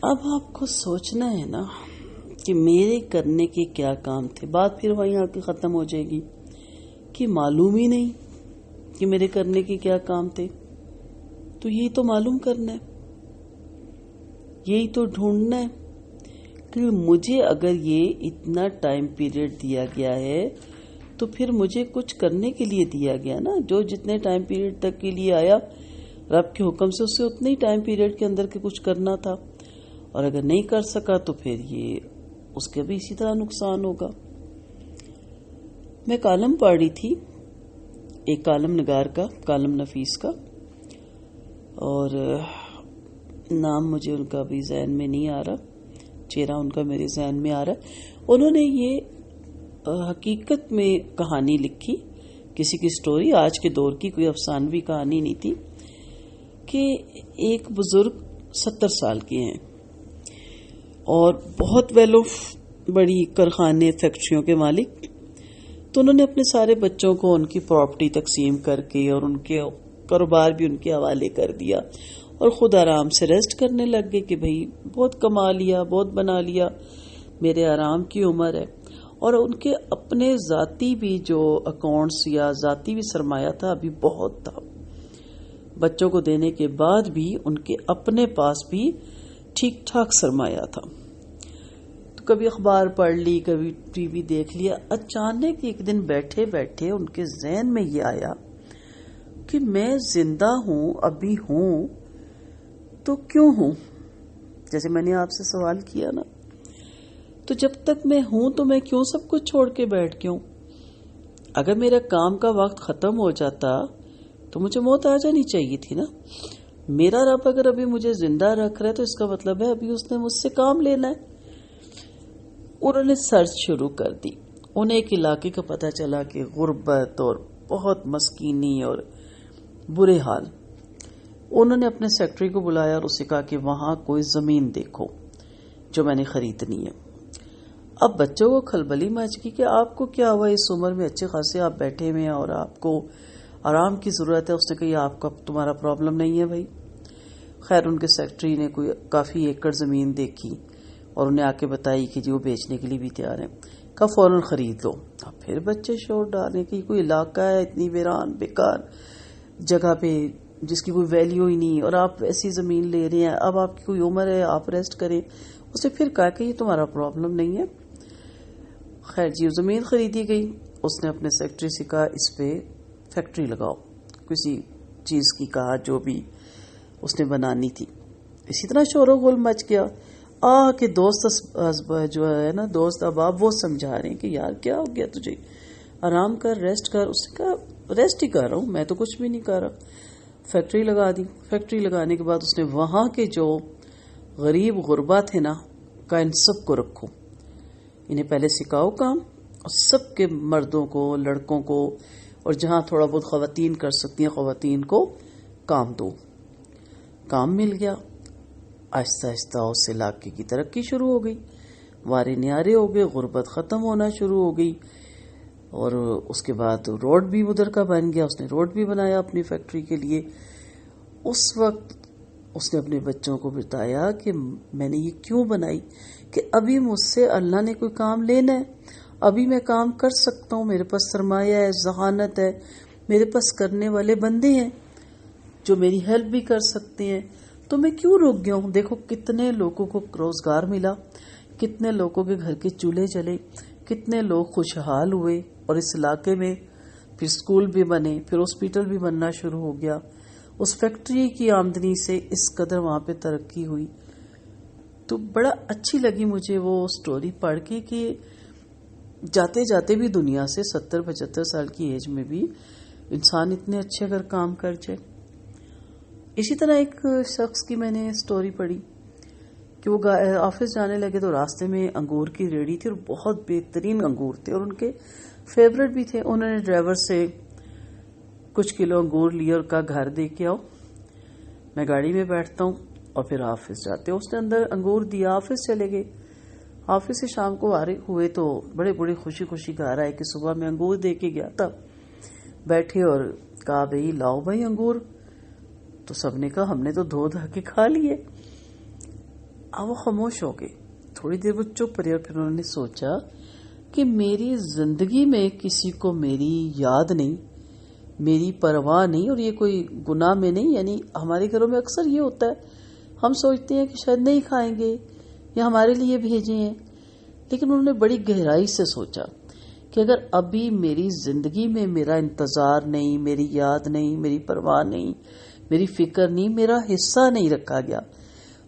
اب آپ کو سوچنا ہے نا کہ میرے کرنے کے کیا کام تھے. بات پھر وہیں آ کے ختم ہو جائے گی کہ معلوم ہی نہیں کہ میرے کرنے کے کیا کام تھے. تو یہی تو معلوم کرنا ہے, یہی تو ڈھونڈنا ہے کہ مجھے اگر یہ اتنا ٹائم پیریڈ دیا گیا ہے تو پھر مجھے کچھ کرنے کے لیے دیا گیا نا. جو جتنے ٹائم پیریڈ تک کے لیے آیا رب کے حکم سے اسے اتنے ہی ٹائم پیریڈ کے اندر کے کچھ کرنا تھا, اور اگر نہیں کر سکا تو پھر یہ اس کے بھی اسی طرح نقصان ہوگا. میں کالم پڑھ رہی تھی, ایک کالم نگار کا, کالم نفیس کا, اور نام مجھے ان کا بھی ذہن میں نہیں آ رہا, چہرہ ان کا میرے ذہن میں آ رہا ہے. انہوں نے یہ حقیقت میں کہانی لکھی, کسی کی سٹوری, آج کے دور کی کوئی افسانوی کہانی نہیں تھی, کہ ایک بزرگ 70 سال کے ہیں اور بہت ویل آف, بڑی کارخانے فیکٹریوں کے مالک. تو انہوں نے اپنے سارے بچوں کو ان کی پراپرٹی تقسیم کر کے اور ان کے کاروبار بھی ان کے حوالے کر دیا, اور خود آرام سے ریسٹ کرنے لگ گئے کہ بھئی بہت کما لیا, بہت بنا لیا, میرے آرام کی عمر ہے. اور ان کے اپنے ذاتی بھی جو اکاؤنٹس یا ذاتی بھی سرمایہ تھا ابھی بہت تھا. بچوں کو دینے کے بعد بھی ان کے اپنے پاس بھی ٹھیک ٹھاک سرمایہ تھا. تو کبھی اخبار پڑھ لی, کبھی ٹی وی دیکھ لیا. اچانک ایک دن بیٹھے بیٹھے ان کے ذہن میں یہ آیا کہ میں زندہ ہوں, ابھی ہوں, تو کیوں ہوں؟ جیسے میں نے آپ سے سوال کیا نا, تو جب تک میں ہوں تو میں کیوں سب کچھ چھوڑ کے بیٹھ گیا؟ اگر میرا کام کا وقت ختم ہو جاتا تو مجھے موت آ جانی چاہیے تھی نا. میرا رب اگر ابھی مجھے زندہ رکھ رہا ہے تو اس کا مطلب ہے ابھی اس نے مجھ سے کام لینا ہے. انہوں نے سرچ شروع کر دی. انہیں ایک علاقے کا پتہ چلا کہ غربت اور بہت مسکینی اور برے حال. انہوں نے اپنے سیکرٹری کو بلایا اور اسے کہا کہ وہاں کوئی زمین دیکھو جو میں نے خریدنی ہے. اب بچوں کو کھلبلی مچ گئی کہ آپ کو کیا ہوا, اس عمر میں اچھے خاصے آپ بیٹھے ہوئے ہیں اور آپ کو آرام کی ضرورت ہے. اس نے کہا آپ کا تمہارا پرابلم نہیں ہے بھائی. خیر ان کے سیکرٹری نے کوئی کافی ایکڑ زمین دیکھی اور انہیں آ کے بتائی کہ جی وہ بیچنے کے لیے بھی تیار ہیں. کہا فوراً خرید لو. اب پھر بچے شور ڈالیں کہ کوئی علاقہ ہے اتنی ویران بیکار جگہ پہ جس کی کوئی ویلیو ہی نہیں, اور آپ ایسی زمین لے رہے ہیں, اب آپ کی کوئی عمر ہے, آپ ریسٹ کریں. اس نے پھر کہا کہ یہ تمہارا پرابلم نہیں ہے. خیر جی زمین خریدی گئی. اس نے اپنے سیکرٹری سے کہا اس پہ فیکٹری لگاؤ, کسی چیز کی کہا جو بھی اس نے بنانی تھی. اسی طرح شور و غل مچ گیا. کہ دوست جو ہے نا, دوست احباب وہ سمجھا رہے ہیں کہ یار کیا ہو گیا تجھے, آرام کر, ریسٹ کر. اس نے کہا ریسٹ ہی کر رہا ہوں, میں تو کچھ بھی نہیں کر رہا. فیکٹری لگا دی. فیکٹری لگانے کے بعد اس نے وہاں کے جو غریب غربا تھے نا, کا ان سب کو رکھو, انہیں پہلے سکھاؤ کام, اور سب کے مردوں کو, لڑکوں کو, اور جہاں تھوڑا بہت خواتین کر سکتی ہیں خواتین کو کام دو. کام مل گیا. آہستہ آہستہ اس علاقے کی ترقی شروع ہو گئی, وارے نیارے ہو گئے, غربت ختم ہونا شروع ہو گئی. اور اس کے بعد روڈ بھی ادھر کا بن گیا. اس نے روڈ بھی بنایا اپنی فیکٹری کے لیے. اس وقت اس نے اپنے بچوں کو بتایا کہ میں نے یہ کیوں بنائی, کہ ابھی مجھ سے اللہ نے کوئی کام لینا ہے, ابھی میں کام کر سکتا ہوں, میرے پاس سرمایہ ہے, ذہانت ہے, میرے پاس کرنے والے بندے ہیں جو میری ہیلپ بھی کر سکتے ہیں, تو میں کیوں رک گیا ہوں. دیکھو کتنے لوگوں کو روزگار ملا, کتنے لوگوں کے گھر کے چولہے چلے, کتنے لوگ خوشحال ہوئے, اور اس علاقے میں پھر سکول بھی بنے, پھر ہاسپٹل بھی بننا شروع ہو گیا. اس فیکٹری کی آمدنی سے اس قدر وہاں پہ ترقی ہوئی. تو بڑا اچھی لگی مجھے وہ سٹوری پڑھ کے کہ جاتے جاتے بھی دنیا سے 70-75 سال کی ایج میں بھی انسان اتنے اچھے اگر کام کر جائے. اسی طرح ایک شخص کی میں نے سٹوری پڑھی کہ وہ آفس جانے لگے تو راستے میں انگور کی ریڑھی تھی, اور بہت بہترین انگور تھے اور ان کے فیورٹ بھی تھے. انہوں نے ڈرائیور سے کچھ کلو انگور لیے اور کہا گھر دے کے آؤ, میں گاڑی میں بیٹھتا ہوں اور پھر آفس جاتے. اس نے اندر انگور دیا, آفس چلے گئے. آفس سے شام کو فارغ ہوئے تو بڑے خوشی خوشی گھر آئے کہ صبح میں انگور دے کے گیا تھا. بیٹھے اور کہا بھئی لاؤ بھائی انگور. تو سب نے کہا ہم نے تو دھو دھا کے کھا لیے. اب وہ خاموش ہو گئے. تھوڑی دیر وہ چپ رہے اور پھر انہوں نے سوچا کہ میری زندگی میں کسی کو میری یاد نہیں, میری پرواہ نہیں, اور یہ کوئی گناہ میں نہیں. یعنی ہمارے گھروں میں اکثر یہ ہوتا ہے, ہم سوچتے ہیں کہ شاید نہیں کھائیں گے یا ہمارے لیے بھیجے ہیں, لیکن انہوں نے بڑی گہرائی سے سوچا کہ اگر ابھی میری زندگی میں میرا انتظار نہیں, میری یاد نہیں, میری پرواہ نہیں, میری فکر نہیں, میرا حصہ نہیں رکھا گیا,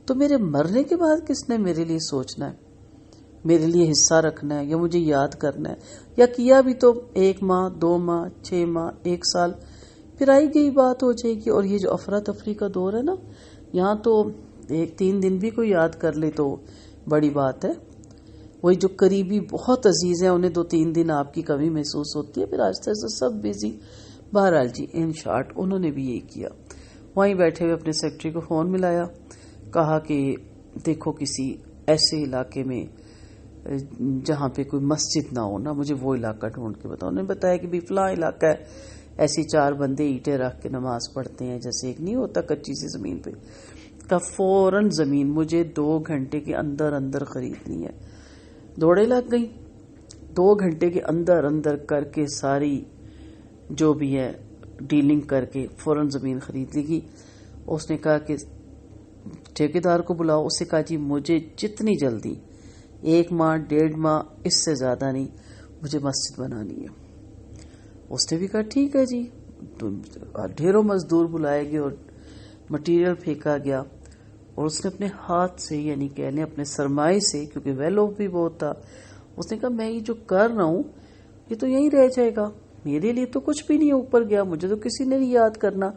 تو میرے مرنے کے بعد کس نے میرے لیے سوچنا ہے, میرے لیے حصہ رکھنا ہے یا مجھے یاد کرنا ہے, یا کیا بھی تو 1 ماہ 2 ماہ 6 ماہ 1 سال پھر آئی گئی بات ہو جائے گی. اور یہ جو افراتفری کا دور ہے نا, یہاں تو 3 دن بھی کوئی یاد کر لے تو بڑی بات ہے. وہی جو قریبی بہت عزیز ہیں انہیں 2-3 دن آپ کی کمی محسوس ہوتی ہے, پھر آہستہ آہستہ سب بزی. بہرحال جی ان شارٹ انہوں نے بھی یہی کیا. وہیں بیٹھے ہوئے اپنے سیکرٹری کو فون ملایا, کہا کہ دیکھو کسی ایسے علاقے میں جہاں پہ کوئی مسجد نہ ہو نا, مجھے وہ علاقہ ڈھونڈ کے بتاؤ. انہوں نے بتایا کہ بھی فلاں علاقہ ہے, ایسی 4 بندے اینٹیں رکھ کے نماز پڑھتے ہیں, جیسے ایک نہیں ہوتا کچی سی زمین پہ. کا فوراً زمین مجھے 2 گھنٹے کے اندر اندر خریدنی ہے. دوڑے لگ گئی, 2 گھنٹے کے اندر اندر کر کے ساری جو بھی ہے ڈیلنگ کر کے فوراً زمین خرید لی گئی. اس نے کہا کہ ٹھیکیدار کو بلاؤ. اس سے کہا جی مجھے جتنی جلدی 1 ماہ 1.5 ماہ اس سے زیادہ نہیں, مجھے مسجد بنانی ہے. اس نے بھی کہا ٹھیک ہے جی. ڈھیروں مزدور بلائے گئے اور مٹیریل پھینکا گیا, اور اس نے اپنے ہاتھ سے یعنی کہہ لیں اپنے سرمائے سے, کیونکہ ویلو بھی بہت تھا, اس نے کہا میں یہ جو کر رہا ہوں یہ تو یہیں رہ جائے گا, میرے لیے تو کچھ بھی نہیں اوپر گیا, مجھے تو کسی نے نہیں یاد کرنا.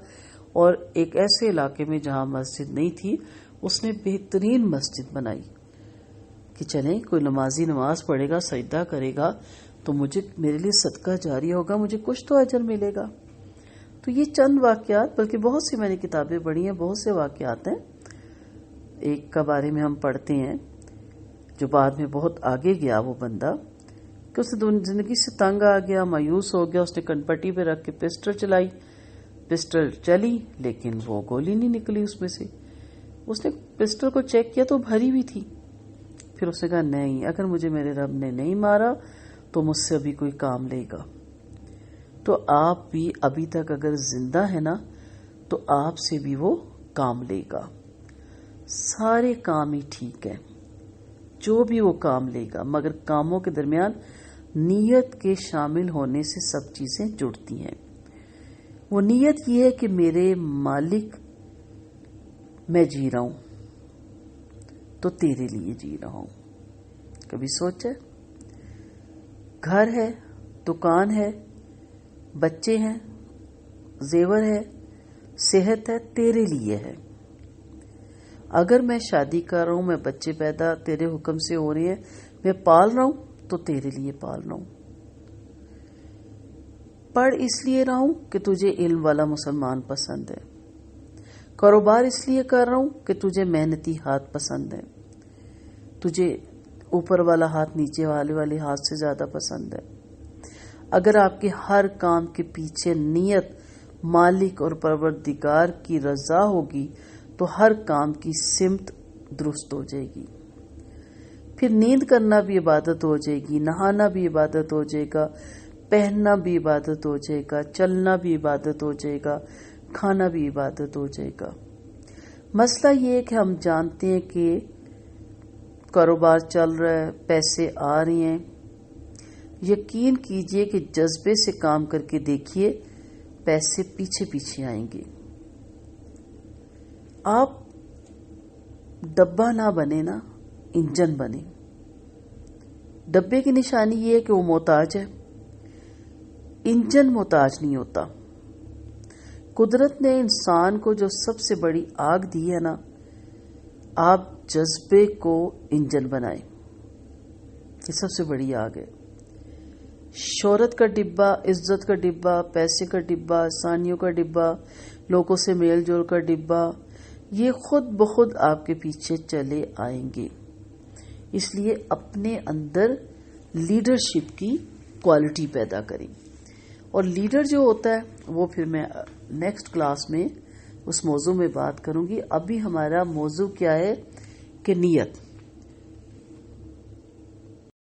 اور ایک ایسے علاقے میں جہاں مسجد نہیں تھی اس نے بہترین مسجد بنائی کہ چلیں کوئی نمازی نماز پڑھے گا, سجدہ کرے گا تو میرے لیے صدقہ جاری ہوگا, مجھے کچھ تو اجر ملے گا. تو یہ چند واقعات, بلکہ بہت سی میں نے کتابیں پڑھی ہیں, بہت سے واقعات ہیں. ایک کا بارے میں ہم پڑھتے ہیں جو بعد میں بہت آگے گیا وہ بندہ, کہ اس نے زندگی سے تنگ آ گیا, مایوس ہو گیا, اس نے کنپٹی پہ رکھ کے پسٹل چلائی. پسٹل چلی لیکن وہ گولی نہیں نکلی اس میں سے. اس نے پسٹل کو چیک کیا تو بھری ہوئی تھی. پھر اس نے کہا نہیں, اگر مجھے میرے رب نے نہیں مارا تو مجھ سے ابھی کوئی کام لے گا. تو آپ بھی ابھی تک اگر زندہ ہے نا تو آپ سے بھی وہ کام لے گا. سارے کام ہی ٹھیک ہے, جو بھی وہ کام لے گا, مگر کاموں کے درمیان نیت کے شامل ہونے سے سب چیزیں جڑتی ہیں. وہ نیت یہ ہے کہ میرے مالک میں جی رہا ہوں تو تیرے لیے جی رہا ہوں. کبھی سوچا گھر ہے, دکان ہے, بچے ہیں, زیور ہے, صحت ہے, تیرے لیے ہے. اگر میں شادی کر رہا ہوں, میں بچے پیدا تیرے حکم سے ہو رہے ہیں, میں پال رہا ہوں تو تیرے لیے پال رہا ہوں. پڑھ اس لیے رہا ہوں کہ تجھے علم والا مسلمان پسند ہے. کاروبار اس لیے کر رہا ہوں کہ تجھے محنتی ہاتھ پسند ہے, تجھے اوپر والا ہاتھ نیچے والے ہاتھ سے زیادہ پسند ہے. اگر آپ کے ہر کام کے پیچھے نیت مالک اور پروردگار کی رضا ہوگی تو ہر کام کی سمت درست ہو جائے گی. پھر نیند کرنا بھی عبادت ہو جائے گی, نہانا بھی عبادت ہو جائے گا, پہننا بھی عبادت ہو جائے گا, چلنا بھی عبادت ہو جائے گا, کھانا بھی عبادت ہو جائے گا. مسئلہ یہ ہے کہ ہم جانتے ہیں کہ کاروبار چل رہا ہے, پیسے آ رہے ہیں. یقین کیجئے کہ جذبے سے کام کر کے دیکھیے, پیسے پیچھے پیچھے آئیں گے. آپ ڈبہ نہ بنے نا, انجن بنے. ڈبے کی نشانی یہ ہے کہ وہ محتاج ہے, انجن محتاج نہیں ہوتا. قدرت نے انسان کو جو سب سے بڑی آگ دی ہے نا, آپ جذبے کو انجن بنائیں. یہ سب سے بڑی آگ ہے. شہرت کا ڈبہ, عزت کا ڈبہ, پیسے کا ڈبہ, آسانیوں کا ڈبہ, لوگوں سے میل جول کا ڈبہ, یہ خود بخود آپ کے پیچھے چلے آئیں گے. اس لیے اپنے اندر لیڈرشپ کی کوالٹی پیدا کریں. اور لیڈر جو ہوتا ہے وہ پھر میں نیکسٹ کلاس میں اس موضوع میں بات کروں گی. ابھی ہمارا موضوع کیا ہے کہ نیت